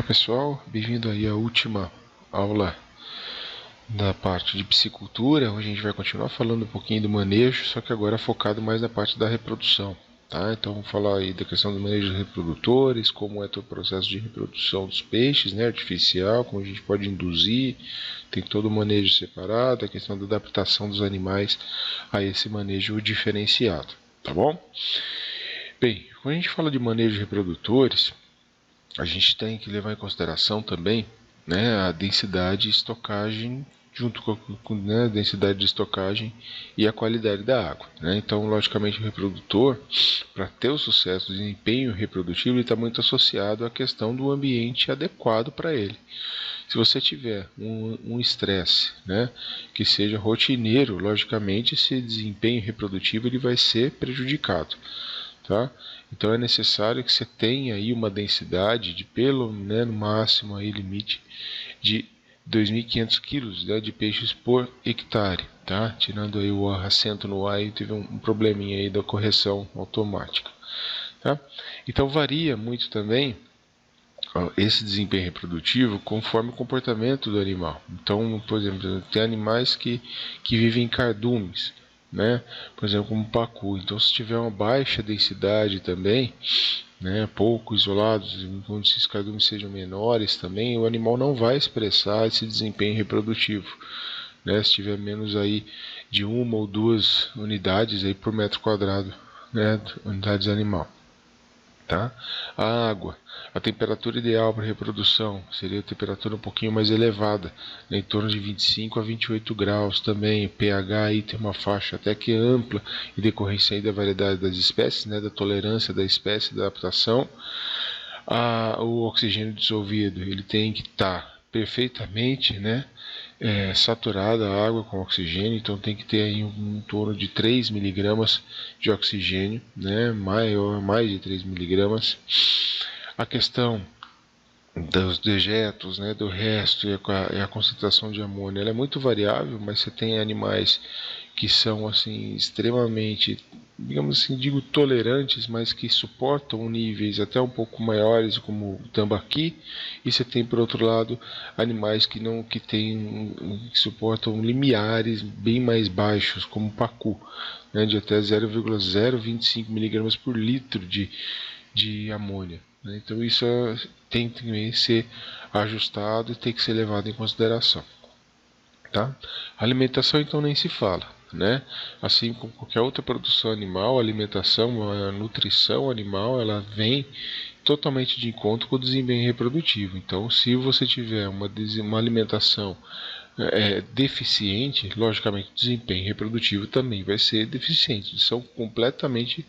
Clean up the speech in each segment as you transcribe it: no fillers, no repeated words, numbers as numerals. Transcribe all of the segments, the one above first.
Pessoal, bem-vindo aí à última aula da parte de piscicultura. Hoje a gente vai continuar falando um pouquinho do manejo, só que agora focado mais na parte da reprodução, tá? Então vamos falar aí da questão do manejo dos reprodutores, como é todo o processo de reprodução dos peixes, né, artificial, como a gente pode induzir, tem todo o manejo separado, a questão da adaptação dos animais a esse manejo diferenciado, tá bom? Bem, quando a gente fala de manejo de reprodutores, a gente tem que levar em consideração também, né, a densidade e estocagem, junto com né, a densidade de estocagem e a qualidade da água, né? Então, logicamente, o reprodutor, para ter o sucesso, o desempenho reprodutivo, ele está muito associado à questão do ambiente adequado para ele. Se você tiver um estresse, né, que seja rotineiro, logicamente, esse desempenho reprodutivo ele vai ser prejudicado. Tá? Então é necessário que você tenha aí uma densidade de né, no máximo aí limite de 2.500 kg, né, de peixes por hectare, tá? Tirando aí o acento no A, teve um probleminha aí da correção automática, tá? Então varia muito também esse desempenho reprodutivo conforme o comportamento do animal. Então, por exemplo, tem animais que vivem em cardumes, né? Por exemplo, como o pacu. Então, se tiver uma baixa densidade também, né, pouco isolados, onde esses cardumes sejam menores também, o animal não vai expressar esse desempenho reprodutivo, né? Se tiver menos aí de 1 ou 2 unidades aí por metro quadrado, né, unidades animal. Tá? A água, a temperatura ideal para reprodução seria a temperatura um pouquinho mais elevada, né, em torno de 25 a 28 graus também. O pH aí tem uma faixa até que ampla, em decorrência aí da variedade das espécies, né, da tolerância da espécie, da adaptação. O oxigênio dissolvido ele tem que estar perfeitamente, né, saturada a água com oxigênio, então tem que ter aí em torno de 3 miligramas de oxigênio, né, mais de 3 miligramas. A questão dos dejetos, né, do resto e a concentração de amônia, ela é muito variável, mas você tem animais que são assim extremamente, digamos assim, digo tolerantes, mas que suportam níveis até um pouco maiores, como o tambaqui, e você tem por outro lado animais que não que suportam limiares bem mais baixos, como o pacu, né, de até 0,025 miligramas por litro de amônia. Então isso tem que ser ajustado e tem que ser levado em consideração. Tá? A alimentação então nem se fala, né? Assim como qualquer outra produção animal, a alimentação, a nutrição animal, ela vem totalmente de encontro com o desempenho reprodutivo. Então, se você tiver uma alimentação deficiente, logicamente o desempenho reprodutivo também vai ser deficiente. Eles são completamente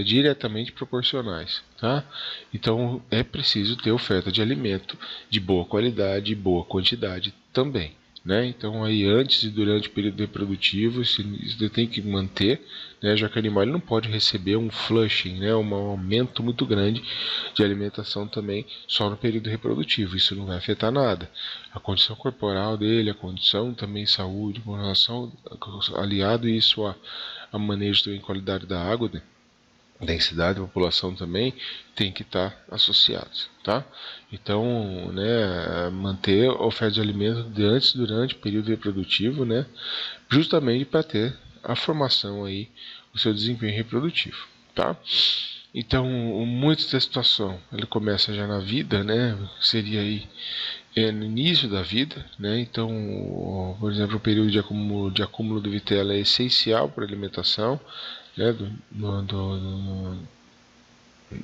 diretamente proporcionais, tá? Então é preciso ter oferta de alimento de boa qualidade e boa quantidade também, né? Então aí antes e durante o período reprodutivo isso tem que manter, né? Já que o animal ele não pode receber um flushing, né? Um aumento muito grande de alimentação também só no período reprodutivo. Isso não vai afetar nada. A condição corporal dele, a condição também saúde, com relação aliado isso a manejo também qualidade da água, né? Densidade da população também tem que estar associados, tá? Então, né, manter a oferta de alimento antes, durante o período reprodutivo, né, justamente para ter a formação aí, o seu desempenho reprodutivo, tá? Então, muito da situação, ele começa já na vida, né, seria aí no início da vida, né? Então, por exemplo, o período de acúmulo de vitela é essencial para a alimentação, né,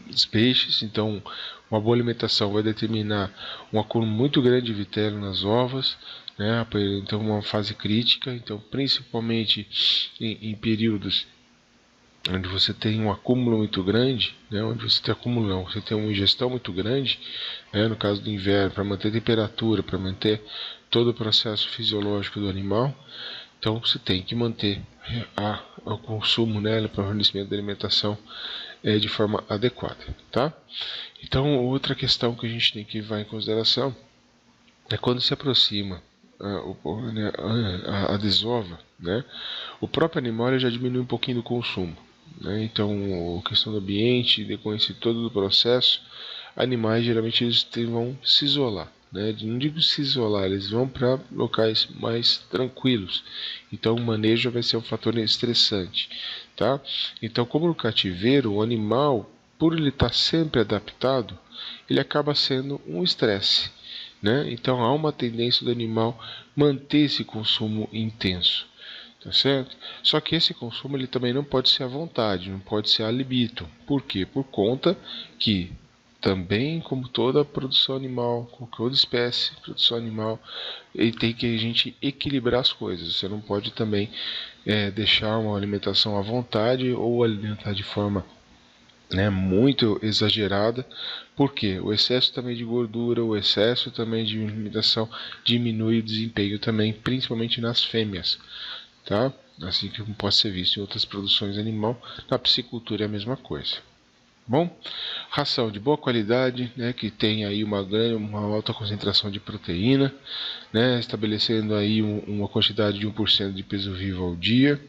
dos peixes. Então, uma boa alimentação vai determinar um acúmulo muito grande de vitela nas ovas, né? Então, uma fase crítica. Então, principalmente em períodos onde você tem um acúmulo muito grande, né, onde você tem acúmulo, você tem uma ingestão muito grande, né, no caso do inverno, para manter a temperatura, para manter todo o processo fisiológico do animal. Então você tem que manter o consumo, né, para o fornecimento da alimentação de forma adequada, tá? Então outra questão que a gente tem que levar em consideração é quando se aproxima a desova, né, o próprio animal já diminui um pouquinho do consumo, né? Então a questão do ambiente, depois de todo o processo, animais geralmente eles vão se isolar. Né? Não digo se isolar, eles vão para locais mais tranquilos. Então o manejo vai ser um fator estressante. Tá? Então, como no cativeiro, o animal, por ele estar sempre adaptado, ele acaba sendo um estresse. Né? Então há uma tendência do animal manter esse consumo intenso. Tá certo? Só que esse consumo ele também não pode ser à vontade, não pode ser a libido. Por quê? Por conta que também, como toda produção animal, como toda espécie, produção animal, ele tem que a gente equilibrar as coisas. Você não pode também deixar uma alimentação à vontade ou alimentar de forma muito exagerada, porque o excesso também de gordura, o excesso também de alimentação diminui o desempenho também, principalmente nas fêmeas, tá? Assim como pode ser visto em outras produções animal, na piscicultura é a mesma coisa. Bom, ração de boa qualidade, que tem aí uma alta concentração de proteína, estabelecendo aí uma quantidade de 1% de peso vivo ao dia,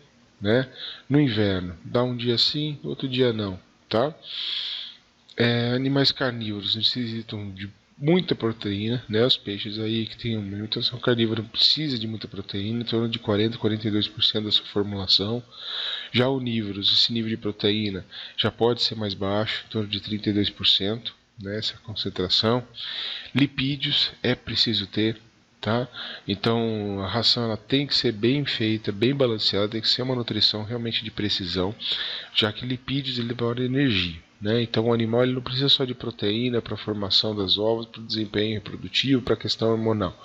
no inverno, dá um dia sim, outro dia não, tá? Animais carnívoros necessitam de muita proteína, os peixes aí que têm uma alimentação carnívora precisam de muita proteína, em torno de 40 a 42% da sua formulação. Já onívoros, esse nível de proteína já pode ser mais baixo, em torno de 32%, essa concentração. Lipídios é preciso ter, tá? Então a ração ela tem que ser bem feita, bem balanceada, tem que ser uma nutrição realmente de precisão, já que lipídios ele libera energia. Então o animal ele não precisa só de proteína para a formação das ovas, para o desempenho reprodutivo, para a questão hormonal.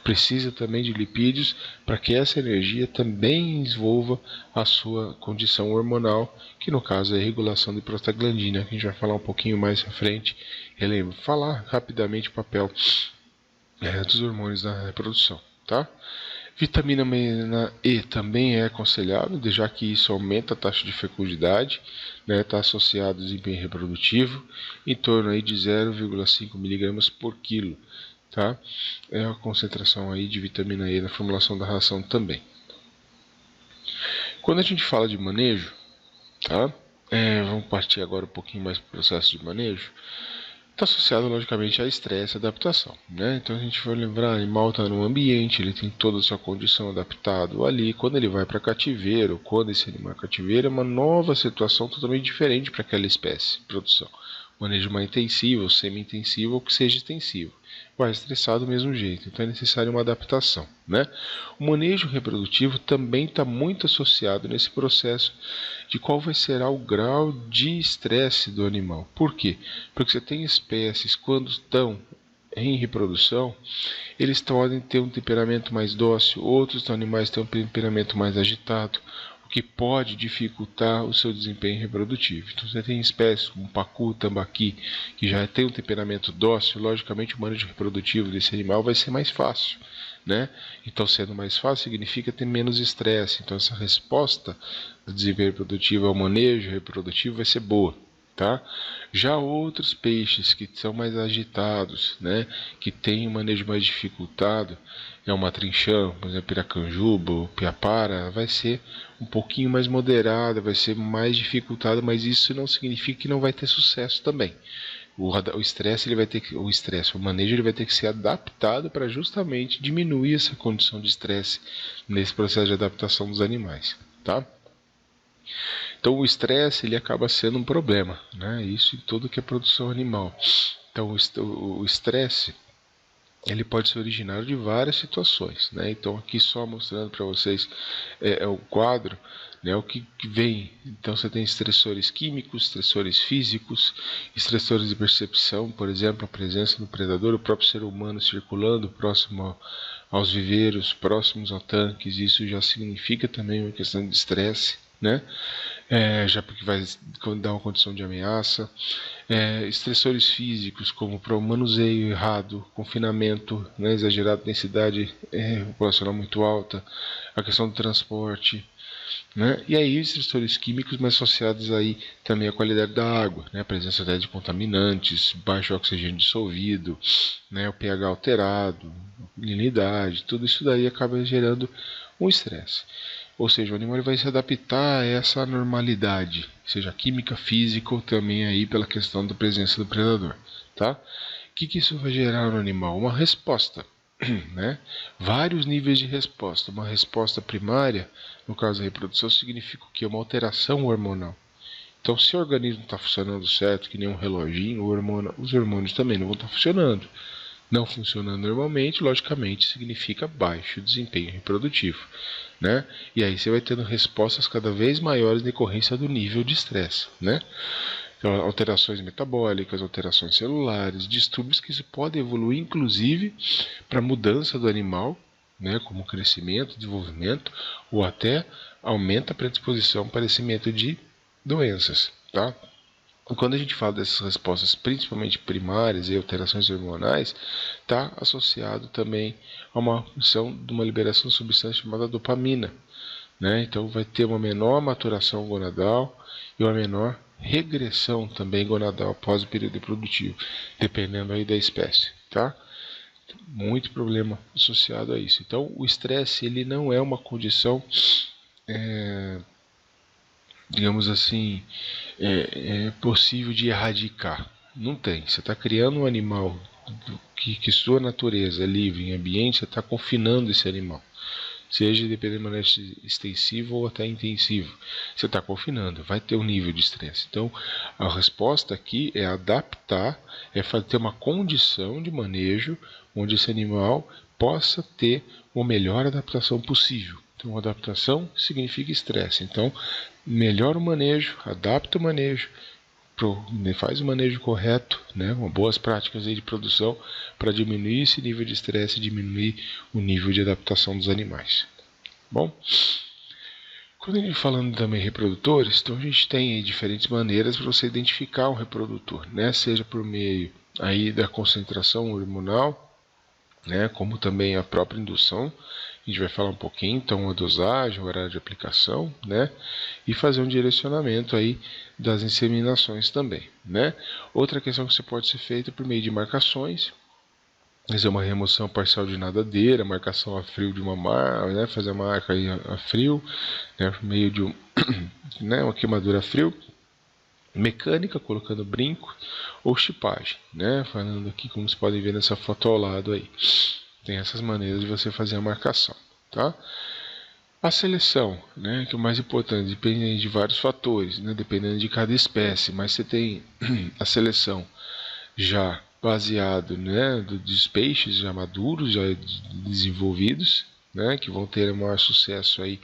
Precisa também de lipídios para que essa energia também envolva a sua condição hormonal, que no caso é a regulação de prostaglandina, que a gente vai falar um pouquinho mais à frente. Relembro, falar rapidamente o papel dos hormônios da reprodução, tá? Vitamina E também é aconselhável, já que isso aumenta a taxa de fecundidade, está associado ao desempenho reprodutivo, em torno aí de 0,5 mg por quilo, tá? É a concentração aí de vitamina E na formulação da ração também. Quando a gente fala de manejo, tá? Vamos partir agora um pouquinho mais para o processo de manejo. Está associado logicamente a estresse e adaptação, Então a gente vai lembrar, o animal está num ambiente, ele tem toda a sua condição adaptada ali. Quando ele vai para cativeiro, quando esse animal é cativeiro, é uma nova situação totalmente diferente para aquela espécie de produção. Manejo mais intensivo, semi-intensivo ou que seja extensivo. Vai estressar do mesmo jeito, então é necessário uma adaptação, O manejo reprodutivo também está muito associado nesse processo de qual vai ser o grau de estresse do animal. Por quê? Porque você tem espécies, quando estão em reprodução, eles podem ter um temperamento mais dócil, outros animais têm um temperamento mais agitado, o que pode dificultar o seu desempenho reprodutivo. Então você tem espécies como pacu, tambaqui, que já tem um temperamento dócil, logicamente o manejo reprodutivo desse animal vai ser mais fácil. Então, sendo mais fácil, significa ter menos estresse. Então, essa resposta do desempenho reprodutivo ao manejo reprodutivo vai ser boa. Tá? Já outros peixes que são mais agitados, que têm um manejo mais dificultado, é o matrinchão, por exemplo, piracanjuba, o piapara, vai ser um pouquinho mais moderada, vai ser mais dificultado, mas isso não significa que não vai ter sucesso também. O estresse ele vai ter que, o manejo ele vai ter que ser adaptado para justamente diminuir essa condição de estresse nesse processo de adaptação dos animais, tá? Então o estresse ele acaba sendo um problema, Isso em tudo que é produção animal. Então o estresse ele pode ser originário de várias situações, Então aqui só mostrando para vocês o quadro, o que vem. Então você tem estressores químicos, estressores físicos, estressores de percepção, por exemplo, a presença do predador, o próprio ser humano circulando próximo aos viveiros, próximos a tanques, isso já significa também uma questão de estresse, já porque vai dar uma condição de ameaça. Estressores físicos como para o manuseio errado, confinamento, exagerada densidade populacional muito alta, a questão do transporte, e aí estressores químicos mais associados aí também à qualidade da água, a presença de contaminantes, baixo oxigênio dissolvido, o pH alterado, salinidade, tudo isso daí acaba gerando um estresse. Ou seja, o animal vai se adaptar a essa normalidade, seja química, física ou também aí pela questão da presença do predador. tá? O que isso vai gerar no animal? Uma resposta, né? Vários níveis de resposta. Uma resposta primária, no caso da reprodução, significa o quê? Uma alteração hormonal. Então, se o organismo está funcionando certo, que nem um reloginho, os hormônios também não vão estar funcionando. Não funcionando normalmente, logicamente, significa baixo desempenho reprodutivo, né? E aí você vai tendo respostas cada vez maiores em decorrência do nível de estresse, né? Então, alterações metabólicas, alterações celulares, distúrbios que isso pode evoluir, inclusive, para mudança do animal, né? Como crescimento, desenvolvimento, ou até aumenta a predisposição para aparecimento de doenças, tá? Quando a gente fala dessas respostas, principalmente primárias e alterações hormonais, está associado também a uma função de uma liberação de substância chamada dopamina, né? Então vai ter uma menor maturação gonadal e uma menor regressão também gonadal após o período reprodutivo, dependendo aí da espécie, tá? Muito problema associado a isso. Então o estresse ele não é uma condição digamos assim, possível de erradicar. Não tem. Você está criando um animal que sua natureza é livre em ambiente, você está confinando esse animal. Seja dependendo de maneira extensiva ou até intensiva. Você está confinando, vai ter um nível de estresse. Então, a resposta aqui é adaptar, é ter uma condição de manejo onde esse animal possa ter a melhor adaptação possível. Então, adaptação significa estresse. Então, melhora o manejo, adapta o manejo, faz o manejo correto, né, com boas práticas aí de produção para diminuir esse nível de estresse e diminuir o nível de adaptação dos animais. Bom, quando a gente falando também em reprodutores, então a gente tem aí diferentes maneiras para você identificar um reprodutor, né, seja por meio aí da concentração hormonal, né, como também a própria indução. A gente vai falar um pouquinho, então, a dosagem, o horário de aplicação, né, e fazer um direcionamento aí das inseminações também, né. Outra questão que você pode ser feita por meio de marcações, fazer uma remoção parcial de nadadeira, marcação a frio de uma marca, né, fazer a marca aí a frio, né, por meio de né, uma queimadura a frio, mecânica, colocando brinco, ou chipagem, né, falando aqui como vocês podem ver nessa foto ao lado aí. Tem essas maneiras de você fazer a marcação, tá? A seleção, né, que é o mais importante, depende de vários fatores, né, dependendo de cada espécie, mas você tem a seleção já baseado, né, dos peixes já maduros, já desenvolvidos, né, que vão ter maior sucesso aí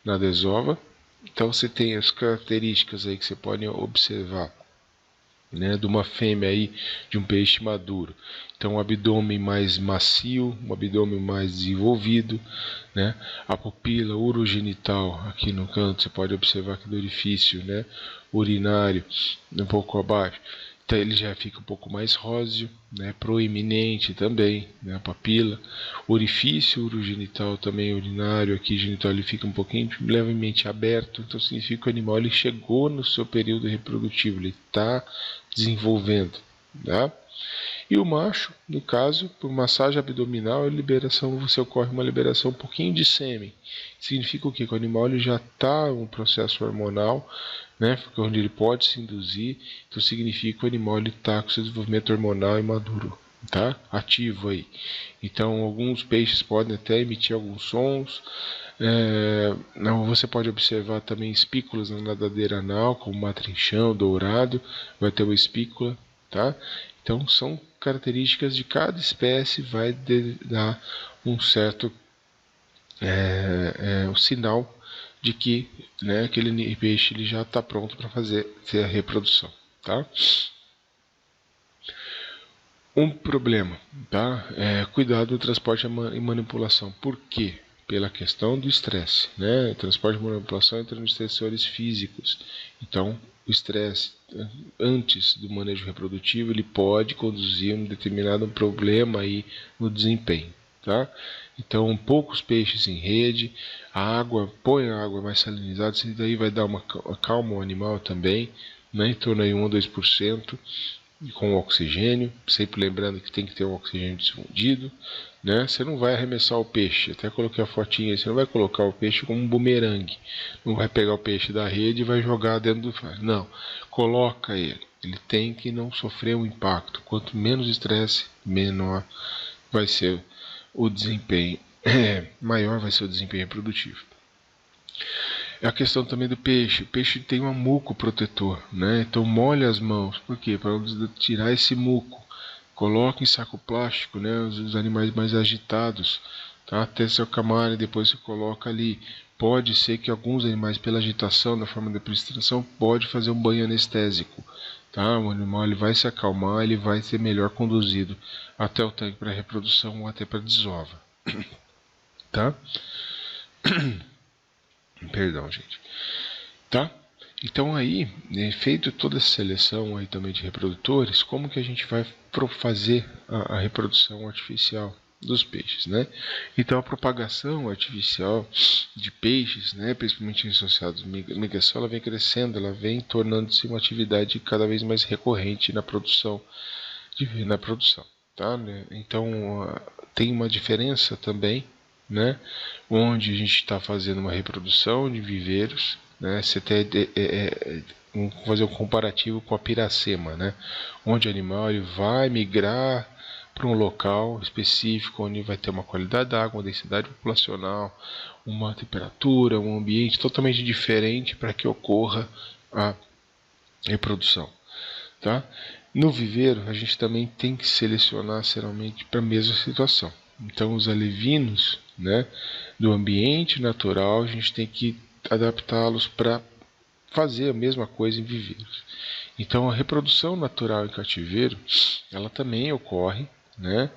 na desova. Então você tem as características aí que você pode observar, né, de uma fêmea aí, de um peixe maduro. Então, um abdômen mais macio, um abdômen mais desenvolvido, né, a pupila urogenital aqui no canto, você pode observar que do orifício, né, urinário, um pouco abaixo, então ele já fica um pouco mais róseo, né, proeminente também, né, a papila, orifício urogenital também urinário aqui genital, ele fica um pouquinho levemente aberto, então significa que o animal ele chegou no seu período reprodutivo, ele está desenvolvendo, tá? E o macho, no caso, por massagem abdominal, você ocorre uma liberação um pouquinho de sêmen. Significa o quê? Que o animal ele já está em um processo hormonal, né, onde ele pode se induzir. Então significa que o animal está com seu desenvolvimento hormonal maduro, tá? Ativo aí. Então alguns peixes podem até emitir alguns sons. Você pode observar também espículas na nadadeira anal, como matrinchão, dourado, vai ter uma espícula, tá? Então são características de cada espécie, vai dar um certo um sinal de que, né, aquele peixe ele já está pronto para fazer a reprodução, tá? Um problema, tá? Cuidado do transporte e manipulação. Por quê? Pela questão do estresse, né? O transporte e manipulação entra nos estressores físicos. Então, o estresse antes do manejo reprodutivo ele pode conduzir a um determinado problema aí no desempenho, tá? Então, poucos peixes em rede, põe a água mais salinizada, isso daí vai dar uma calma ao animal também, né? Em torno aí 1 a 2%. Com oxigênio, sempre lembrando que tem que ter um oxigênio difundido, né? Você não vai arremessar o peixe, até coloquei a fotinha aí, você não vai colocar o peixe como um bumerangue, não vai pegar o peixe da rede e vai jogar dentro do... Não, coloca ele, Ele tem que não sofrer um impacto. Quanto menos estresse, menor vai ser o desempenho, maior vai ser o desempenho produtivo. É a questão também do peixe. O peixe tem um muco protetor, né? Então molhe as mãos. Por quê? Para tirar esse muco. Coloque em saco plástico, né? Os animais mais agitados, tá? Até se acalmar e depois você coloca ali. Pode ser que alguns animais, pela agitação, da forma de prestação, pode fazer um banho anestésico, tá? O animal ele vai se acalmar, ele vai ser melhor conduzido até o tanque para reprodução ou até para desova, tá? Perdão, gente. Tá? Então aí, feito toda essa seleção aí também de reprodutores, como que a gente vai fazer a reprodução artificial dos peixes, né? Então a propagação artificial de peixes, né, principalmente associados à migração, ela vem crescendo, ela vem tornando-se uma atividade cada vez mais recorrente na produção, tá? Então tem uma diferença também, né, onde a gente está fazendo uma reprodução de viveiros, né, você tem, vamos fazer um comparativo com a piracema, né, onde o animal ele vai migrar para um local específico onde vai ter uma qualidade da água, uma densidade populacional, uma temperatura, um ambiente totalmente diferente para que ocorra a reprodução, tá? No viveiro a gente também tem que selecionar serialmente para a mesma situação. Então os alevinos, né, do ambiente natural a gente tem que adaptá-los para fazer a mesma coisa em viveiros. Então a reprodução natural em cativeiro ela também ocorre, né,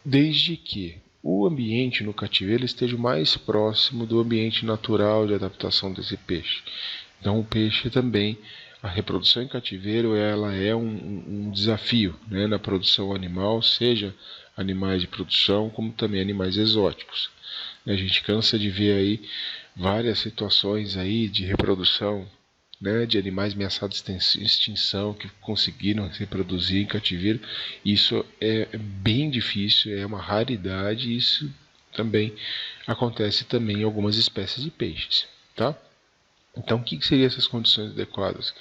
desde que o ambiente no cativeiro esteja o mais próximo do ambiente natural de adaptação desse peixe. Então o peixe também, a reprodução em cativeiro ela é um desafio, né, na produção animal, seja animais de produção como também animais exóticos. A gente cansa de ver aí várias situações aí de reprodução, né, de animais ameaçados de extinção que conseguiram se reproduzir em cativeiro. Isso é bem difícil, é uma raridade, e isso também acontece também em algumas espécies de peixes, tá? Então, o que seriam essas condições adequadas?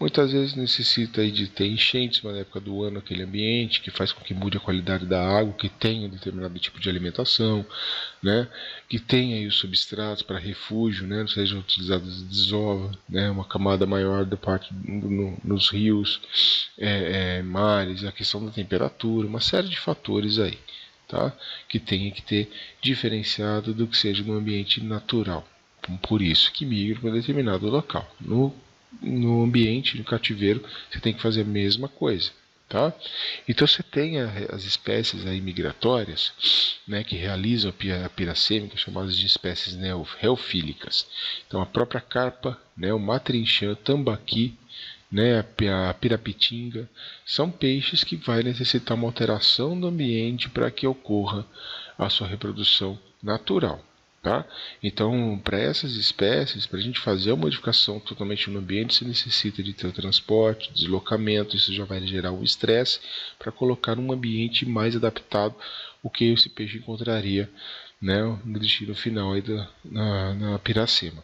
Muitas vezes necessita aí de ter enchentes na época do ano aquele ambiente, que faz com que mude a qualidade da água, que tenha um determinado tipo de alimentação, né? Que tenha aí os substratos para refúgio, né? Não sejam utilizados de desova, né? Uma camada maior da parte nos rios, mares, a questão da temperatura, uma série de fatores aí, tá? Que tenha que ter diferenciado do que seja no ambiente natural. Por isso que migra para um determinado local. No ambiente, no cativeiro, você tem que fazer a mesma coisa, tá? Então você tem as espécies aí migratórias, né, que realizam a piracêmica, chamadas de espécies neofílicas. Então a própria carpa, né, o matrinchã, tambaqui, né, a pirapitinga, são peixes que vai necessitar uma alteração do ambiente para que ocorra a sua reprodução natural. Tá? Então, para essas espécies, para a gente fazer uma modificação totalmente no ambiente, se necessita de ter o transporte, deslocamento, isso já vai gerar um estresse para colocar um ambiente mais adaptado o que esse peixe encontraria, né, no destino final aí na piracema.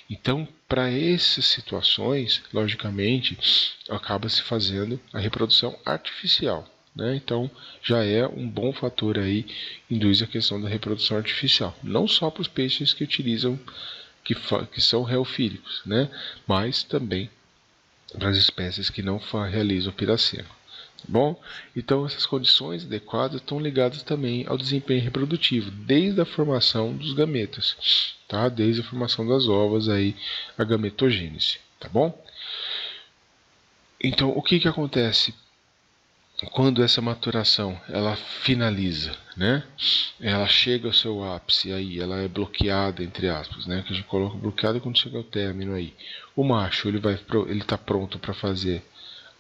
Então, para essas situações, logicamente, acaba se fazendo a reprodução artificial. Então já é um bom fator aí, induz a questão da reprodução artificial, não só para os peixes que utilizam, que são reofílicos, né, mas também para as espécies que não realizam piracema. Bom, então essas condições adequadas estão ligadas também ao desempenho reprodutivo, desde a formação dos gametas, tá? Desde a formação das ovas aí, a gametogênese, tá bom? Então o que acontece quando essa maturação ela finaliza, né? Ela chega ao seu ápice aí, ela é bloqueada entre aspas, né? Que a gente coloca bloqueada quando chega ao término aí. O macho ele está pronto para fazer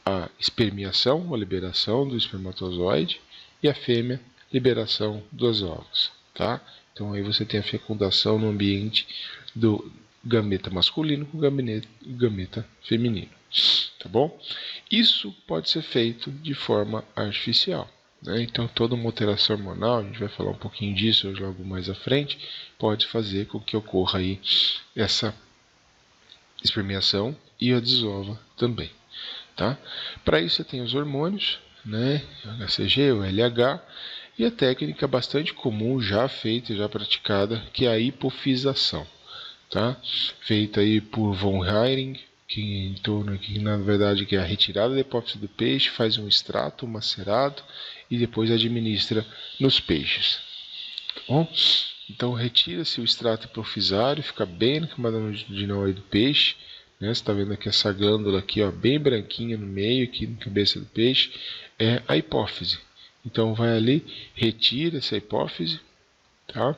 a espermiação, a liberação do espermatozoide, e a fêmea liberação dos ovos, tá? Então aí você tem a fecundação no ambiente do gameta masculino com o gameta feminino. Tá bom? Isso pode ser feito de forma artificial, né? Então toda uma alteração hormonal, a gente vai falar um pouquinho disso logo mais à frente, pode fazer com que ocorra aí essa espermiação e a desova também. tá? Para isso você tem os hormônios, né? O HCG, o LH, e a técnica bastante comum, já feita, já praticada, que é a hipofisação, tá? Feita aí por von Hayring, que na verdade que é a retirada da hipófise do peixe, faz um extrato, um macerado e depois administra nos peixes. Tá bom? Então retira-se o extrato hipofisário, fica bem na camada longitudinal do peixe, né? Você está vendo aqui essa glândula aqui, ó, bem branquinha no meio, aqui na cabeça do peixe, é a hipófise. Então vai ali, retira essa hipófise, tá?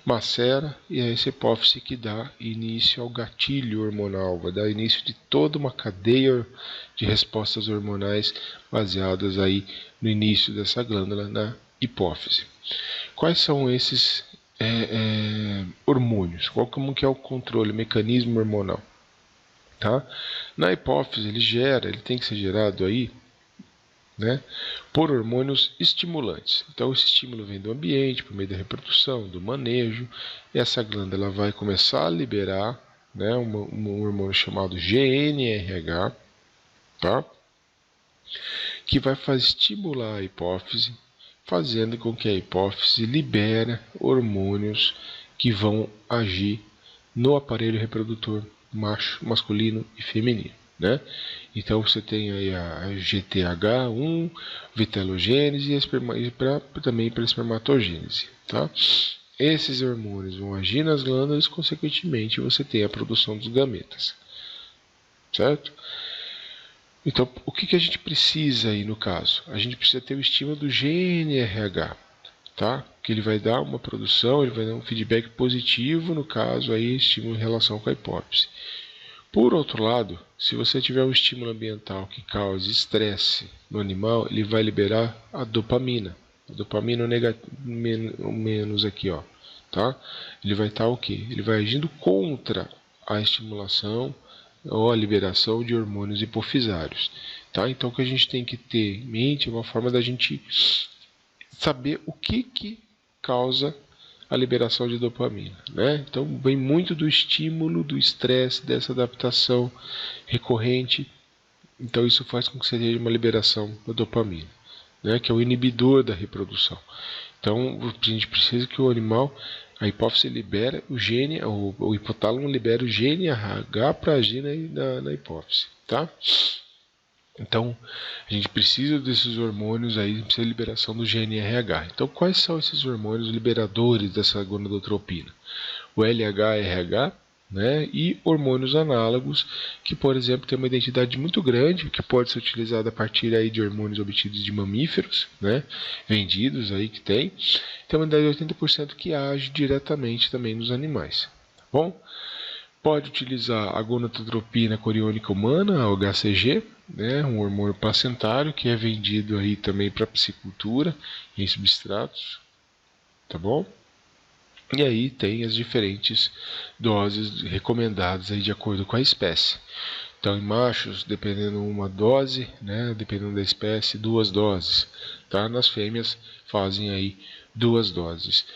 Macera, e é essa hipófise que dá início ao gatilho hormonal, vai dar início de toda uma cadeia de respostas hormonais baseadas aí no início dessa glândula na hipófise. Quais são esses hormônios? Como que é o controle, o mecanismo hormonal? Tá? Na hipófise ele tem que ser gerado aí, né, por hormônios estimulantes. Então esse estímulo vem do ambiente, por meio da reprodução, do manejo, e essa glândula vai começar a liberar, né, um hormônio chamado GNRH, tá? Que vai estimular a hipófise, fazendo com que a hipófise libere hormônios que vão agir no aparelho reprodutor masculino e feminino, né? Então você tem aí a GTH1, vitelogênese e também para espermatogênese, tá? Esses hormônios vão agir nas glândulas e, consequentemente, você tem a produção dos gametas, certo? Então, o que a gente precisa aí no caso? A gente precisa ter o estímulo do GNRH, tá? Que ele vai dar uma produção, ele vai dar um feedback positivo, no caso aí, estímulo em relação com a hipófise. Por outro lado, se você tiver um estímulo ambiental que cause estresse no animal, ele vai liberar a dopamina. A dopamina menos aqui, ó, tá? Ele vai estar o quê? Ele vai agindo contra a estimulação ou a liberação de hormônios hipofisários, tá? Então o que a gente tem que ter em mente é uma forma da gente saber o que causa a liberação de dopamina, né? Então vem muito do estímulo, do estresse, dessa adaptação recorrente. Então isso faz com que você tenha uma liberação da dopamina, né? Que é o inibidor da reprodução. Então a gente precisa que o animal, a hipófise libera o gene, o hipotálamo libera o GNRH para agir na hipófise, tá? Então, a gente precisa desses hormônios aí, precisa de liberação do GNRH. Então, quais são esses hormônios liberadores dessa gonadotropina? O LH-RH, né, e hormônios análogos, que, por exemplo, tem uma identidade muito grande, que pode ser utilizada a partir aí de hormônios obtidos de mamíferos, né, vendidos aí que tem uma identidade de 80% que age diretamente também nos animais. Tá bom? Pode utilizar a gonadotropina coriônica humana, a HCG, né, um hormônio placentário que é vendido aí também para piscicultura em substratos, tá bom? E aí tem as diferentes doses recomendadas aí de acordo com a espécie. Então em machos, dependendo uma dose, né, dependendo da espécie, 2 doses, tá? Nas fêmeas fazem aí 2 doses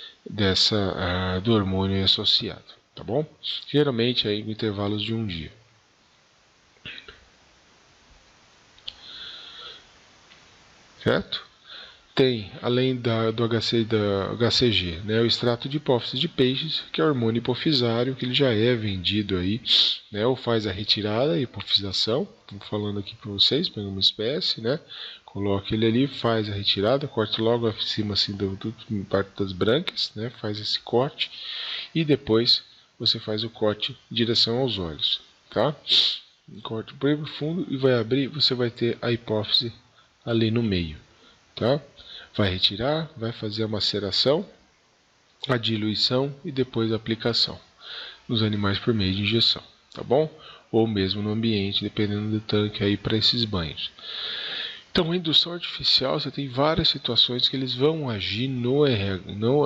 do hormônio associado. Tá bom? Geralmente aí em intervalos de um dia. Certo? Tem, além do HCG, né, o extrato de hipófise de peixes, que é o hormônio hipofisário, que ele já é vendido aí, né, ou faz a retirada, a hipofisação. Estou falando aqui para vocês, pega uma espécie, né, coloca ele ali, faz a retirada, corta logo acima assim, parte das brânquias, né, faz esse corte, e depois você faz o corte em direção aos olhos, tá? Corte bem profundo e vai abrir, você vai ter a hipófise ali no meio, tá? Vai retirar, vai fazer a maceração, a diluição e depois a aplicação nos animais por meio de injeção, tá bom? Ou mesmo no ambiente, dependendo do tanque aí para esses banhos. Então, a indução artificial, você tem várias situações que eles vão agir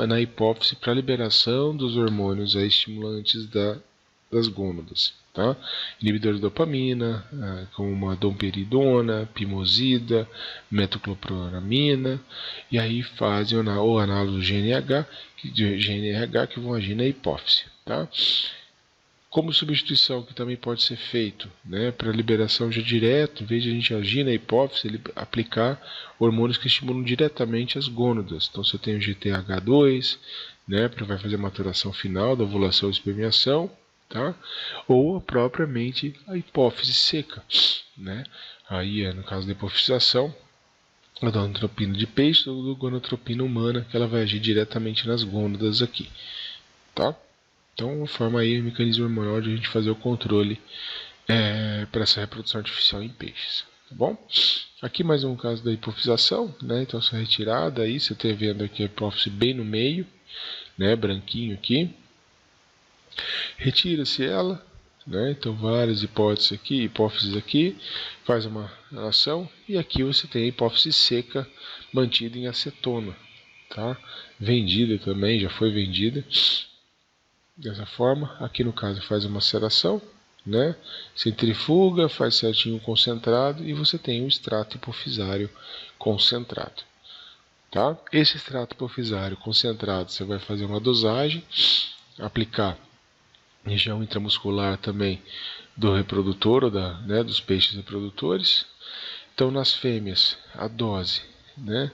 na hipófise para a liberação dos hormônios estimulantes das gônadas. Tá? Inibidor de dopamina, como a domperidona, pimosida, metocloproramina, e aí fazem o análogo GNRH que vão agir na hipófise. Tá? Como substituição, que também pode ser feito, né, para liberação já direto, em vez de a gente agir na hipófise, ele aplicar hormônios que estimulam diretamente as gônadas. Então você tem o GTH2, né, para vai fazer a maturação final da ovulação e espermiação, tá? Ou propriamente a hipófise seca, né? Aí, no caso da hipofisação, a gonadotropina de peixe ou a gonadotropina humana, que ela vai agir diretamente nas gônadas aqui, tá? Então, forma aí o mecanismo hormonal de a gente fazer o controle para essa reprodução artificial em peixes, tá bom? Aqui mais um caso da hipofisação, né? Então, essa retirada aí, você está vendo aqui a hipófise bem no meio, né? Branquinho aqui. Retira-se ela, né? Então, várias hipófises aqui, faz uma relação, e aqui você tem a hipófise seca mantida em acetona, tá? Vendida também, já foi vendida. Dessa forma, aqui no caso faz uma maceração, né? Centrifuga, faz certinho concentrado e você tem o extrato hipofisário concentrado. Tá? Esse extrato hipofisário concentrado, você vai fazer uma dosagem, aplicar região intramuscular também do reprodutor, ou dos peixes reprodutores. Então, nas fêmeas, a dose, né?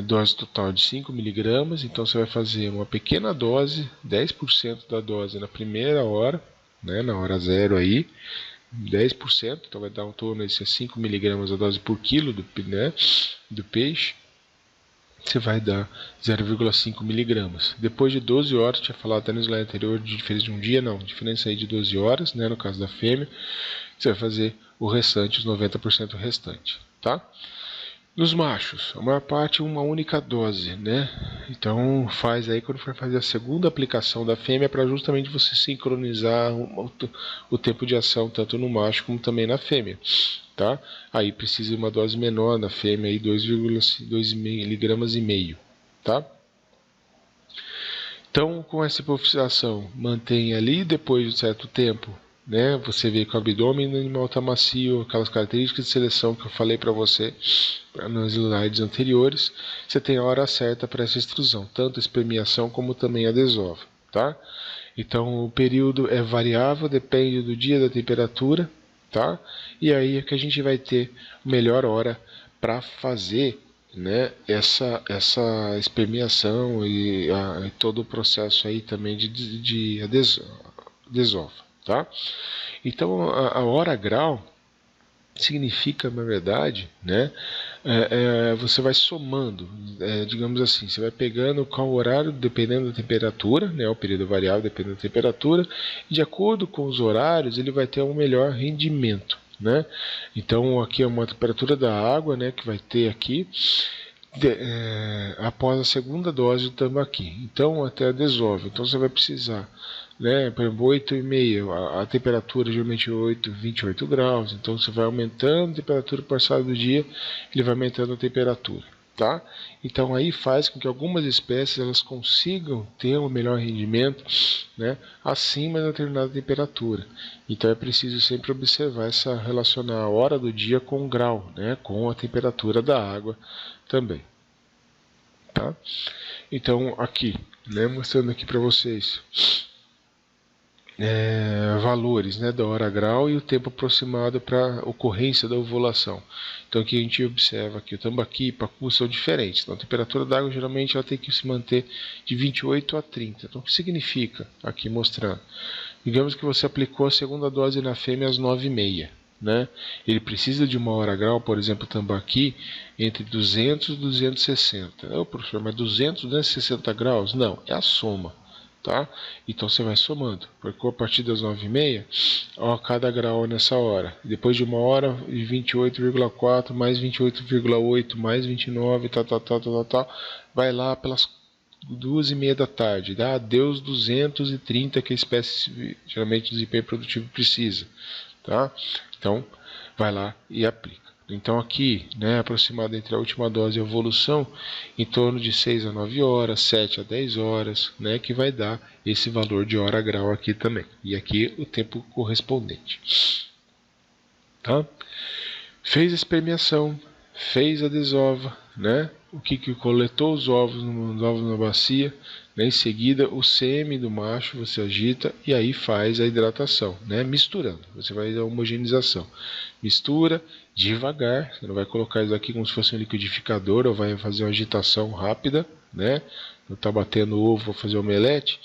Dose total de 5 mg, então você vai fazer uma pequena dose, 10% da dose na primeira hora, né, na hora zero aí, 10%, então vai dar um torno de 5 mg a dose por quilo do peixe, você vai dar 0,5 mg. Depois de 12 horas, tinha falado até no slide anterior de diferença de um dia, não, diferença aí de 12 horas, né, no caso da fêmea, você vai fazer o restante, os 90% restante, tá? Nos machos, a maior parte uma única dose, né? Então faz aí quando for fazer a segunda aplicação da fêmea para justamente você sincronizar o tempo de ação tanto no macho como também na fêmea, tá? Aí precisa de uma dose menor na fêmea, aí 2,2 mg, tá? Então, com essa hipofisação, mantém ali, depois de um certo tempo, né, você vê que o abdômen do animal está macio, aquelas características de seleção que eu falei para você nos slides anteriores, você tem a hora certa para essa extrusão, tanto a espermiação como também a desova, tá? Então, o período é variável, depende do dia, da temperatura, tá? E aí é que a gente vai ter a melhor hora para fazer, né, essa espermiação e todo o processo aí também de desova, tá? Então a hora grau significa, na verdade, né, você vai somando, digamos assim, você vai pegando qual horário dependendo da temperatura, né, o período variável dependendo da temperatura, e de acordo com os horários ele vai ter um melhor rendimento, né? Então aqui é uma temperatura da água, né, que vai ter aqui após a segunda dose do tambaqui. Então até a desova. Então você vai precisar, né, por exemplo, 8,5, a temperatura geralmente 28 graus. Então você vai aumentando a temperatura por passar do dia, ele vai aumentando a temperatura. Tá? Então aí faz com que algumas espécies elas consigam ter um melhor rendimento, né, acima de determinada temperatura. Então é preciso sempre observar relacionar a hora do dia com o grau, né, com a temperatura da água também. Tá? Então aqui, né, mostrando aqui para vocês valores, né, da hora grau e o tempo aproximado para ocorrência da ovulação. Então aqui a gente observa que o tambaqui e pacu são diferentes. Então a temperatura da água geralmente ela tem que se manter de 28 a 30. Então o que significa? Aqui mostrando. Digamos que você aplicou a segunda dose na fêmea às 9h30. Né? Ele precisa de uma hora grau, por exemplo, tambaqui, entre 200 e 260. Professor, mas 200, 260 graus? Não, é a soma. Tá? Então você vai somando, porque a partir das 9h30, cada grau nessa hora. Depois de uma hora, 28,4 mais 28,8 mais 29, vai lá pelas 2h30 da tarde, dá adeus 230 que a espécie geralmente de desempenho produtivo precisa. Tá? Então, vai lá e aplica. Então aqui, né, aproximado entre a última dose e a evolução, em torno de 6 a 9 horas, 7 a 10 horas, né, que vai dar esse valor de hora grau aqui também. E aqui o tempo correspondente. Tá? Fez a espermiação, fez a desova, né? O que coletou os ovos na bacia, né? Em seguida, o sêmen do macho você agita e aí faz a hidratação, né? Misturando. Você vai dar homogeneização. Mistura devagar. Você não vai colocar isso aqui como se fosse um liquidificador ou vai fazer uma agitação rápida, né? Não está batendo ovo para fazer omelete.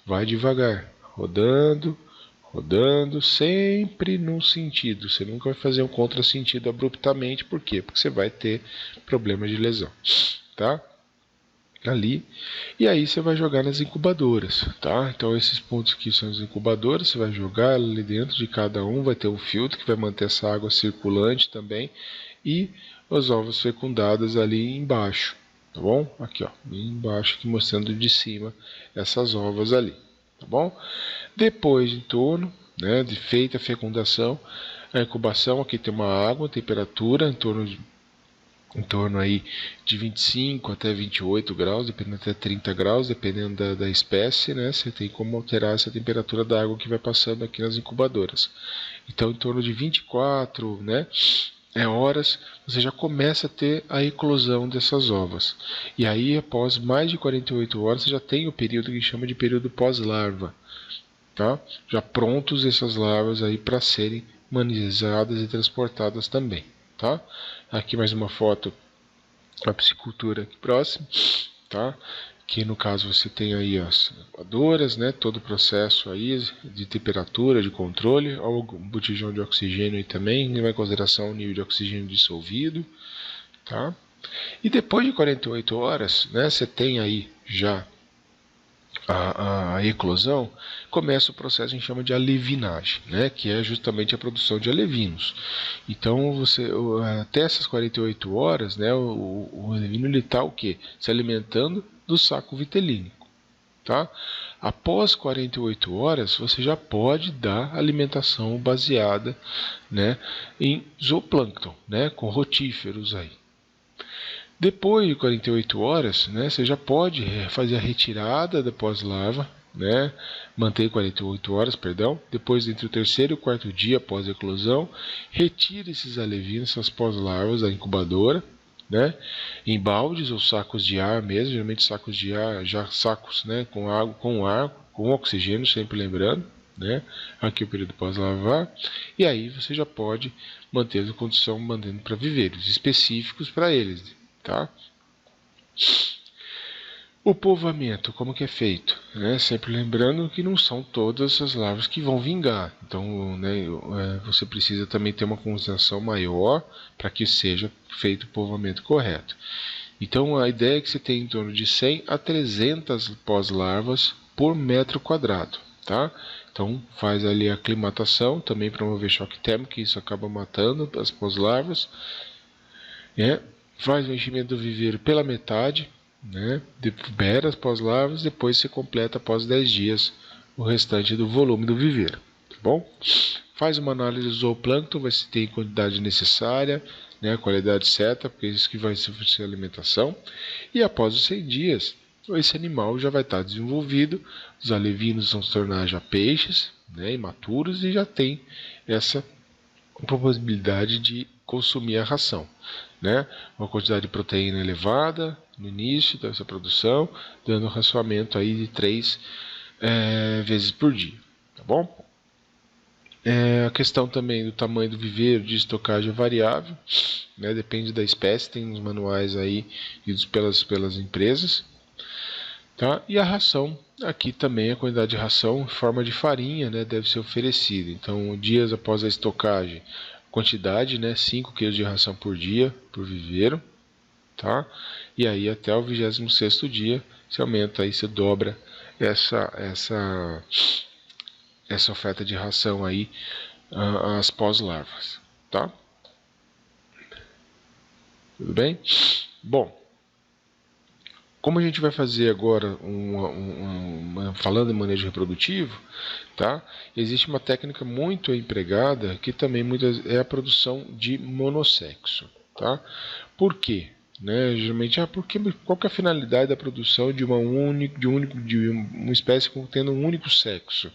Vai devagar, rodando, rodando, sempre num sentido. Você nunca vai fazer um contrassentido abruptamente. Por quê? Porque você vai ter problema de lesão, tá? Ali, e aí você vai jogar nas incubadoras, tá? Então esses pontos aqui são as incubadoras, você vai jogar ali dentro de cada um, vai ter um filtro que vai manter essa água circulante também, e os ovos fecundados ali embaixo, tá bom? Aqui ó, embaixo aqui mostrando de cima essas ovas ali, tá bom? Depois em torno, né, de feita a fecundação, a incubação, aqui tem uma água, temperatura em torno aí de 25 até 28 graus, dependendo até 30 graus, dependendo da espécie, né? Você tem como alterar essa temperatura da água que vai passando aqui nas incubadoras. Então, em torno de 24, né, horas, você já começa a ter a eclosão dessas ovas. E aí, após mais de 48 horas, você já tem o período que chama de período pós-larva, tá? Já prontos essas larvas aí para serem manuseadas e transportadas também, tá? Aqui mais uma foto da piscicultura aqui próximo, tá? Que no caso você tem aí as incubadoras, né? Todo o processo aí de temperatura, de controle, o botijão de oxigênio aí também, leva em consideração o nível de oxigênio dissolvido, tá? E depois de 48 horas, né? Você tem aí já a eclosão, começa o processo que a gente chama de alevinagem, né, que é justamente a produção de alevinos. Então, até essas 48 horas, né, o alevino está o quê? Se alimentando do saco vitelínico. Tá? Após 48 horas, você já pode dar alimentação baseada, né, em zooplâncton, né, com rotíferos aí. Depois de 48 horas, né, você já pode fazer a retirada da pós-larva, né, manter 48 horas, perdão. Depois, entre o terceiro e o quarto dia após a eclosão, retire esses alevinos, essas pós-larvas da incubadora, né, em baldes ou sacos de ar mesmo, geralmente sacos de ar, já sacos, né, com água, com oxigênio, sempre lembrando, né, aqui o período pós-lavar, e aí você já pode manter a condição mantendo para viveiros específicos para eles. Tá? O povoamento, como que é feito? Né? Sempre lembrando que não são todas as larvas que vão vingar. Então, né, você precisa também ter uma concentração maior para que seja feito o povoamento correto. Então, a ideia é que você tenha em torno de 100 a 300 pós-larvas por metro quadrado. Tá? Então, faz ali a aclimatação, também promover choque térmico, que isso acaba matando as pós-larvas. Faz o enchimento do viveiro pela metade, né? Libera as pós-larvas, depois você completa após 10 dias o restante do volume do viveiro, tá bom? Faz uma análise do zooplâncton, vai se ter a quantidade necessária, né, a qualidade certa, porque isso que vai ser a alimentação. E após os 100 dias, esse animal já vai estar desenvolvido, os alevinos vão se tornar já peixes, né, imaturos, e já tem essa possibilidade de consumir a ração, né? Uma quantidade de proteína elevada no início dessa produção, dando um racionamento aí de 3 vezes por dia, tá bom? A questão também do tamanho do viveiro de estocagem é variável, né? Depende da espécie, tem uns manuais aí lidos pelas empresas, tá? E a ração, aqui também a quantidade de ração em forma de farinha, né, deve ser oferecida. Então, dias após a estocagem, quantidade, né, 5 kg de ração por dia, por viveiro, tá? E aí até o 26º dia, se aumenta aí, se dobra essa oferta de ração aí às pós-larvas, tá? Tudo bem? Bom, como a gente vai fazer agora, falando em manejo reprodutivo, tá? Existe uma técnica muito empregada que também é a produção de monossexo. Tá? Por quê? Né? Geralmente, qual que é a finalidade da produção de uma espécie tendo um único sexo?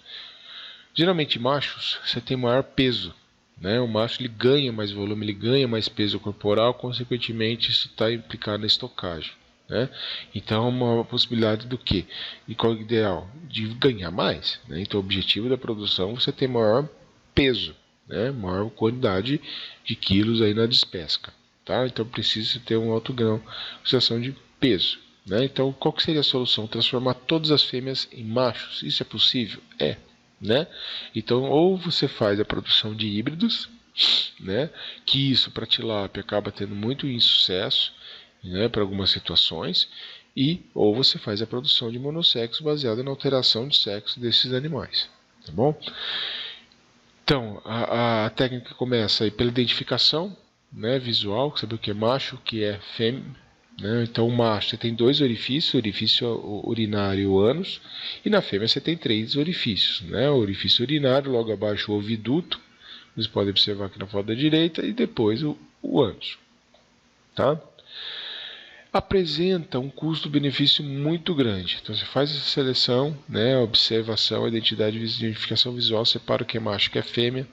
Geralmente, machos, você tem maior peso. Né? O macho ele ganha mais volume, ele ganha mais peso corporal, consequentemente, isso está implicado na estocagem. né? Então, uma possibilidade do quê? E qual é o ideal? De ganhar mais, né? Então, o objetivo da produção é você ter maior peso, né? Maior quantidade de quilos aí na despesca, tá? Então, precisa ter um alto grau de peso, né? Então, qual que seria a solução? Transformar todas as fêmeas em machos. Isso é possível? É, né? Então, ou você faz a produção de híbridos, né? Que isso para tilápia acaba tendo muito insucesso, né? Para algumas situações, e ou você faz a produção de monossexo baseada na alteração de sexo desses animais, tá bom? Então, a técnica começa aí pela identificação, né, visual, saber o que é macho, o que é fêmea, né? Então, o macho você tem 2 orifícios, o orifício urinário e o ânus, e na fêmea você tem 3 orifícios, né? O orifício urinário, logo abaixo o oviduto, vocês podem observar aqui na foto da direita, e depois o ânus, tá? Apresenta um custo-benefício muito grande. Então você faz essa seleção, né, observação, identidade e identificação visual, separa o que é macho e o que é fêmea,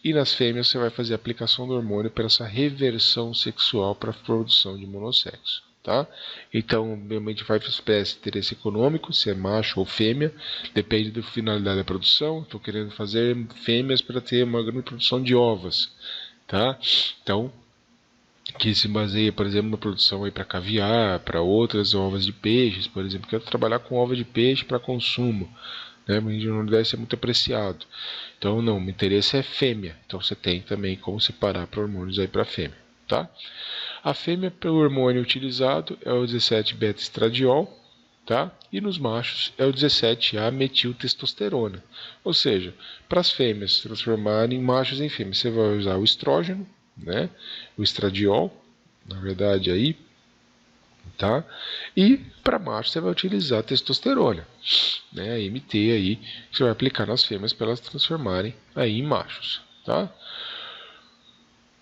e nas fêmeas você vai fazer a aplicação do hormônio para essa reversão sexual para a produção de monossexo. Tá? Então, realmente vai para interesse econômico, se é macho ou fêmea, depende da finalidade da produção. Estou querendo fazer fêmeas para ter uma grande produção de ovos. Tá? Então, que se baseia, por exemplo, na produção para caviar, para outras ovas de peixes, por exemplo. Quero trabalhar com ova de peixe para consumo, né? Mas não deve ser muito apreciado. Então, não, o interesse é fêmea. Então, você tem também como separar para hormônios aí para fêmea, tá? A fêmea, pelo hormônio utilizado, é o 17-beta-estradiol, tá? E nos machos é o 17-A-metiltestosterona. Ou seja, para as fêmeas se transformarem em machos em fêmeas, você vai usar o estrógeno, né? O estradiol, na verdade aí, tá? E para macho você vai utilizar a testosterona, né? A MT aí, que você vai aplicar nas fêmeas para elas se transformarem aí em machos, tá?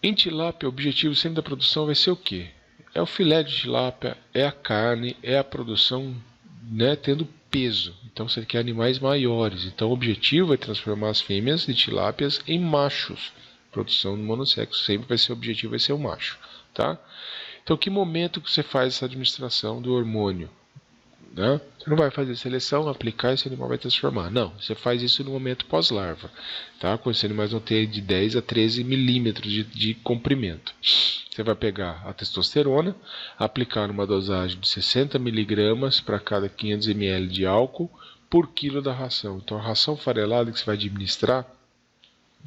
Em tilápia, o objetivo sempre da produção vai ser o quê? É o filé de tilápia, é a carne, é a produção, né, tendo peso. Então você quer animais maiores. Então o objetivo é transformar as fêmeas de tilápias em machos. Produção do monossexo sempre vai ser o objetivo, vai ser o macho, tá? Então que momento que você faz essa administração do hormônio? Né? Você não vai fazer seleção, aplicar e esse animal vai transformar. Não, você faz isso no momento pós-larva, tá? Quando esse animal vão ter de 10 a 13 milímetros de comprimento. Você vai pegar a testosterona, aplicar numa dosagem de 60 miligramas para cada 500 ml de álcool por quilo da ração. Então a ração farelada que você vai administrar,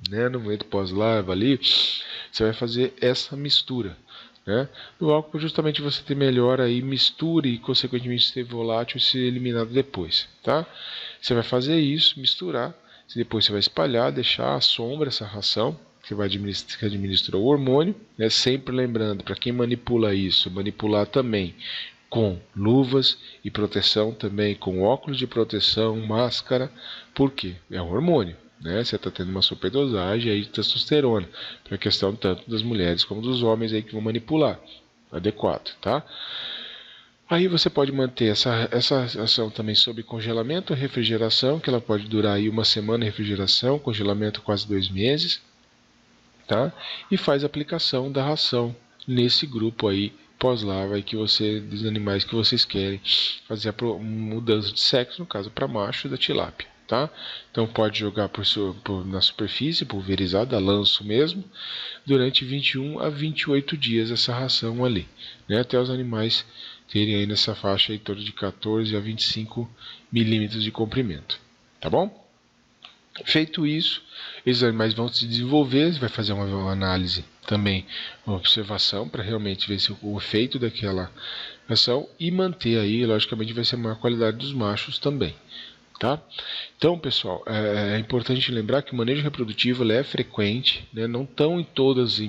né, no momento pós-larva ali, você vai fazer essa mistura. Né? No álcool, justamente você ter melhor aí misture e consequentemente ser volátil e ser eliminado depois, tá? Você vai fazer isso, misturar, depois você vai espalhar, deixar à sombra essa ração que vai administrar, que administra o hormônio, né? Sempre lembrando, para quem manipula isso, manipular também com luvas e proteção, também com óculos de proteção, máscara, porque é um hormônio. Né? Você está tendo uma superdosagem aí de testosterona, para a questão tanto das mulheres como dos homens aí que vão manipular, adequado, tá? Aí você pode manter essa ação também sob congelamento ou refrigeração, que ela pode durar aí uma semana de refrigeração, congelamento quase 2 meses, tá? E faz a aplicação da ração nesse grupo aí pós-larva que você, dos animais que vocês querem fazer a mudança de sexo, no caso para macho da tilápia. Tá? Então pode jogar na superfície, pulverizada, lanço mesmo, durante 21 a 28 dias essa ração ali, né? Até os animais terem aí nessa faixa em torno de 14 a 25 milímetros de comprimento, tá bom? Feito isso, esses animais vão se desenvolver, vai fazer uma análise também, uma observação para realmente ver se o efeito daquela ação e manter aí, logicamente vai ser a maior qualidade dos machos também. Tá? Então, pessoal, é importante lembrar que o manejo reprodutivo é frequente, né? Não estão em todas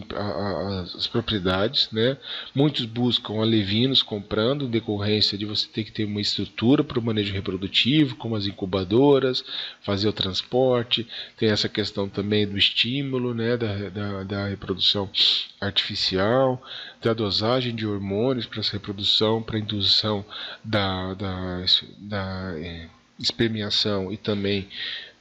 as propriedades. Né? Muitos buscam alevinos comprando, em decorrência de você ter que ter uma estrutura para o manejo reprodutivo, como as incubadoras, fazer o transporte, tem essa questão também do estímulo, né? da reprodução artificial, da dosagem de hormônios para essa reprodução, para a indução da espermiação e também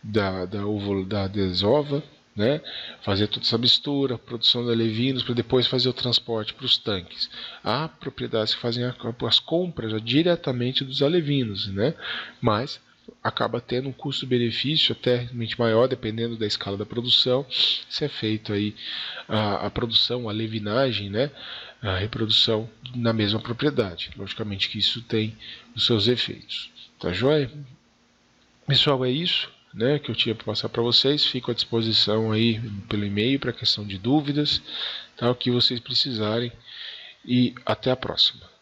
da desova, né, fazer toda essa mistura, produção de alevinos, para depois fazer o transporte para os tanques. Há propriedades que fazem as compras já diretamente dos alevinos, né, mas acaba tendo um custo-benefício até realmente maior, dependendo da escala da produção, se é feito aí a produção, a levinagem, né, a reprodução na mesma propriedade. Logicamente que isso tem os seus efeitos. Tá joia? Pessoal, é isso, né, que eu tinha para passar para vocês. Fico à disposição aí pelo e-mail para questão de dúvidas, tá, o que vocês precisarem, e até a próxima.